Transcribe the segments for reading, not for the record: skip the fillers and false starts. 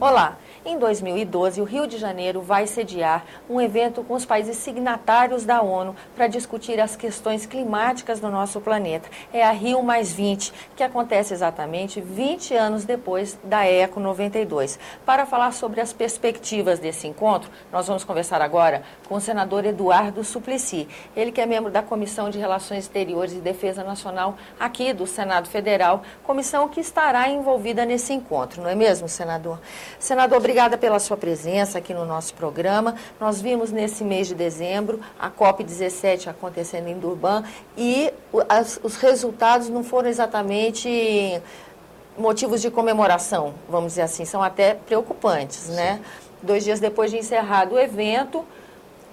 Olá! Em 2012, o Rio de Janeiro vai sediar um evento com os países signatários da ONU para discutir as questões climáticas do nosso planeta. É a Rio+20, que acontece exatamente 20 anos depois da Eco 92. Para falar sobre as perspectivas desse encontro, nós vamos conversar agora com o senador Eduardo Suplicy. Ele que é membro da Comissão de Relações Exteriores e Defesa Nacional aqui do Senado Federal, comissão que estará envolvida nesse encontro, não é mesmo, senador? Senador, obrigada pela sua presença aqui no nosso programa. Nós vimos nesse mês de dezembro a COP17 acontecendo em Durban e os resultados não foram exatamente motivos de comemoração, vamos dizer assim, são até preocupantes, né? 2 dias depois de encerrado o evento,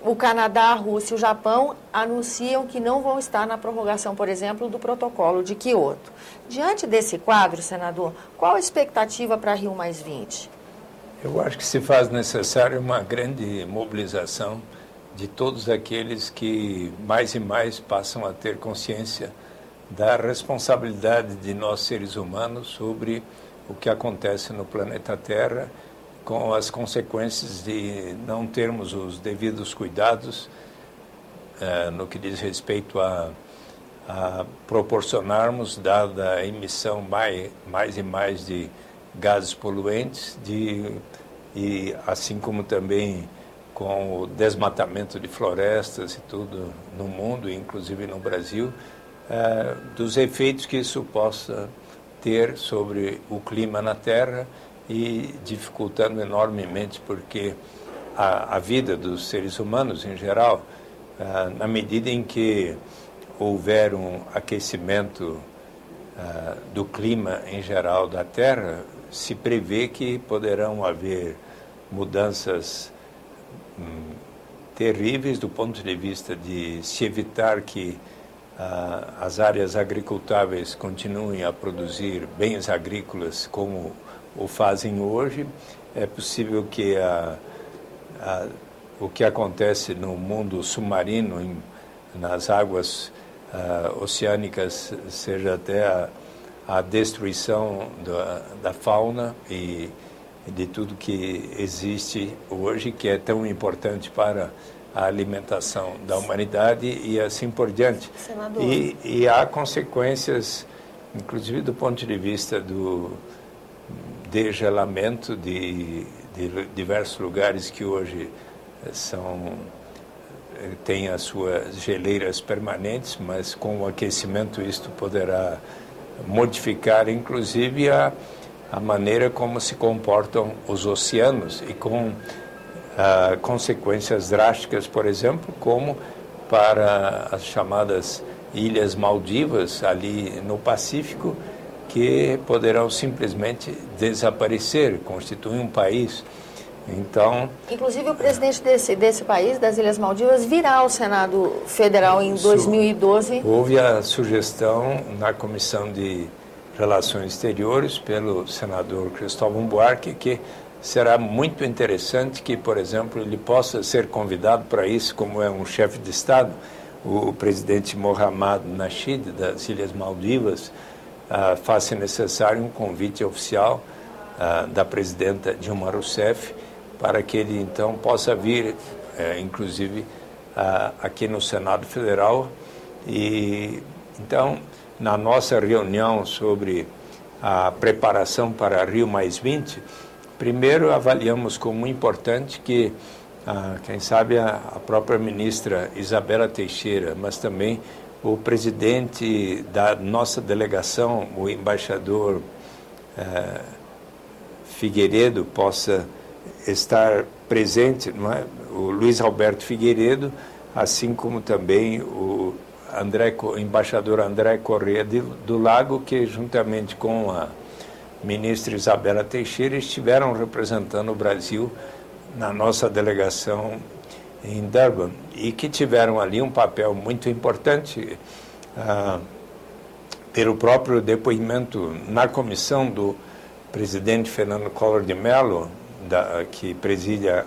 o Canadá, a Rússia e o Japão anunciam que não vão estar na prorrogação, por exemplo, do protocolo de Quioto. Diante desse quadro, senador, qual a expectativa para Rio+20? Eu acho que se faz necessária uma grande mobilização de todos aqueles que mais e mais passam a ter consciência da responsabilidade de nós seres humanos sobre o que acontece no planeta Terra, com as consequências de não termos os devidos cuidados no que diz respeito a proporcionarmos, dada a emissão mais e mais de gases poluentes, e assim como também com o desmatamento de florestas e tudo no mundo, inclusive no Brasil, dos efeitos que isso possa ter sobre o clima na Terra e dificultando enormemente, porque a vida dos seres humanos em geral, na medida em que houver um aquecimento do clima em geral da Terra, se prevê que poderão haver mudanças terríveis do ponto de vista de se evitar que as áreas agricultáveis continuem a produzir bens agrícolas como o fazem hoje. É possível que o que acontece no mundo submarino, nas águas oceânicas, seja até a destruição da fauna e de tudo que existe hoje, que é tão importante para a alimentação da humanidade e assim por diante. Senador. E há consequências, inclusive do ponto de vista do degelamento de diversos lugares que hoje têm as suas geleiras permanentes, mas com o aquecimento isto poderá modificar, inclusive, a maneira como se comportam os oceanos e com consequências drásticas, por exemplo, como para as chamadas Ilhas Maldivas, ali no Pacífico, que poderão simplesmente desaparecer, constituir um país. Então, inclusive o presidente desse país, das Ilhas Maldivas, virá ao Senado Federal em 2012. Houve a sugestão na Comissão de Relações Exteriores pelo senador Cristóvão Buarque, que será muito interessante que, por exemplo, ele possa ser convidado para isso, como é um chefe de Estado, o presidente Mohamed Nasheed, das Ilhas Maldivas, faça necessário um convite oficial da presidenta Dilma Rousseff, para que ele, então, possa vir, inclusive, aqui no Senado Federal. E, então, na nossa reunião sobre a preparação para Rio+20, primeiro avaliamos como importante que, quem sabe, a própria ministra Isabela Teixeira, mas também o presidente da nossa delegação, o embaixador Figueiredo, possa estar presente, não é? O Luiz Alberto Figueiredo, assim como também o embaixador André Corrêa do Lago, que juntamente com a ministra Isabela Teixeira estiveram representando o Brasil na nossa delegação em Durban e que tiveram ali um papel muito importante pelo próprio depoimento na comissão do presidente Fernando Collor de Mello, que preside a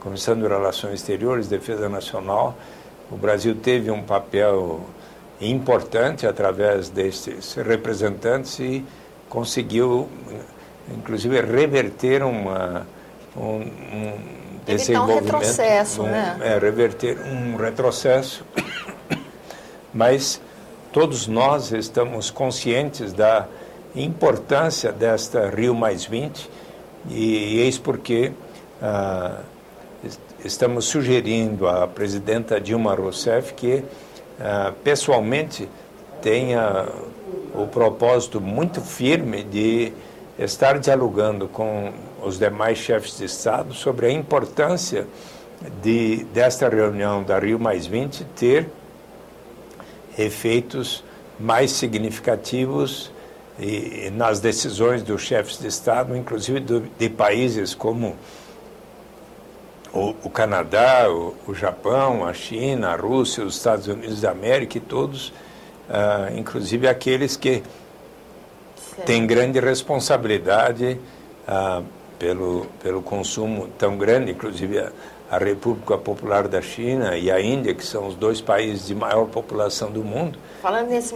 Comissão de Relações Exteriores e Defesa Nacional. O Brasil teve um papel importante através destes representantes e conseguiu inclusive, reverter um desenvolvimento, retrocesso, né? Reverter um retrocesso, mas todos nós estamos conscientes da importância desta Rio+20 e eis porque estamos sugerindo à presidenta Dilma Rousseff que pessoalmente tenha o propósito muito firme de estar dialogando com os demais chefes de Estado sobre a importância desta reunião da Rio+20 ter efeitos mais significativos nas decisões dos chefes de Estado, inclusive de países como o Canadá, o Japão, a China, a Rússia, os Estados Unidos da América e todos, inclusive aqueles que têm grande responsabilidade pelo consumo tão grande, inclusive a República Popular da China e a Índia, que são os 2 países de maior população do mundo. Falando nesse